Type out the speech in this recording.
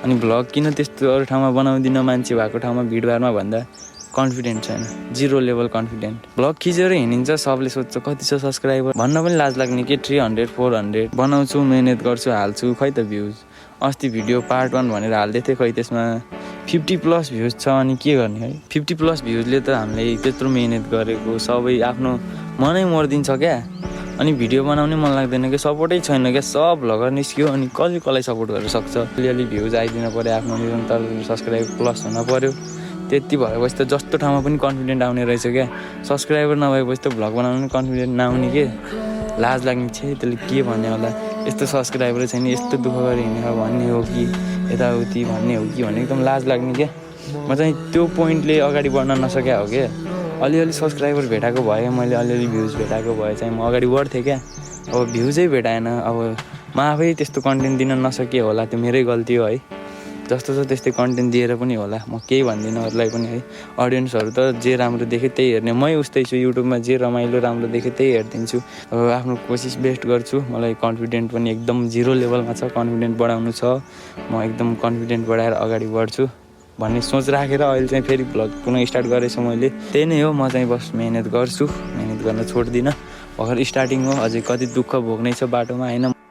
अनि भ्लग किन त्यस्तो अरू ठाउँमा बनाउँदिनँ मान्छे भएको ठाउँमा भिडभाडमा भन्दा कन्फिडेन्ट छैन, 0 लेभल कन्फिडेन्ट। भ्लग खिचेर हिँडिन्छ, सबले सोध्छ कति छ सब्सक्राइबर भन्न पनि लाज लाग्ने के 300 400 बनाउँछु, मेहनत गर्छु, हाल्छु, खै त भ्युज। अस्ति भिडियो पार्ट 1 भनेर हाल्दै थिएँ, खै त्यसमा 50+ भ्युज छ। अनि के गर्ने है, 50+ भ्युजले त हामीले त्यत्रो मेहनत गरेको सबै आफ्नो मनै मर्दिन्छ क्या। अनि भिडियो बनाउनै मन लाग्दैन क्या, सपोर्टै छैन क्या, सब भ्लगर निस्क्यो अनि कसलाई सपोर्ट गर्न सक्छ। अलिअलि भ्युज आइदिन पऱ्यो, आफ्नो निरन्तर सब्सक्राइब प्लस हुन पऱ्यो। त्यति भएपछि त जस्तो ठाउँमा पनि कन्फिडेन्ट आउने रहेछ क्या। सब्सक्राइबर नभएपछि त भ्लग बनाउनु पनि कन्फिडेन्ट नआउने के, लाज लाग्ने छ। त्यसले के भन्ने होला, यस्तो सब्सक्राइबर छैन, यस्तो दुःख गरी हिँडेर भन्ने हो कि यताउति भन्ने हो कि भन्ने एकदम लाज लाग्ने क्या। म चाहिँ त्यो पोइन्टले अगाडि बढ्न नसक्या हो क्या। अलिअलि सब्सक्राइबर भेटाएको भए, मैले अलिअलि भ्युज भेटाएको भए चाहिँ म अगाडि बढ्थेँ क्या। अब भ्युजै भेटाएन, अब म आफै त्यस्तो कन्टेन्ट दिन नसके होला, त्यो मेरै गल्ती हो है। जस्तो छ त्यस्तै कन्टेन्ट दिएर पनि होला, म केही भन्दिनँ अरूलाई पनि है। अडियन्सहरू त जे राम्रो देख्यो त्यही हेर्ने, मै उस्तै छु। युट्युबमा जे रमाइलो राम्रो देख्यो त्यही हेरिदिन्छु। अब आफ्नो कोसिस बेस्ट गर्छु। मलाई कन्फिडेन्ट पनि एकदम 0 लेभलमा छ, कन्फिडेन्ट बढाउनु छ। म एकदम कन्फिडेन्ट बढाएर अगाडि बढ्छु भन्ने सोच राखेर अहिले चाहिँ फेरि भ्लग पुनः स्टार्ट गरेछु मैले। त्यही नै हो, म चाहिँ बस मेहनत गर्छु, मेहनत गर्न छोड्दिनँ। भर्खर स्टार्टिङ हो, अझै कति दुःख भोग्नै छ बाटोमा होइन।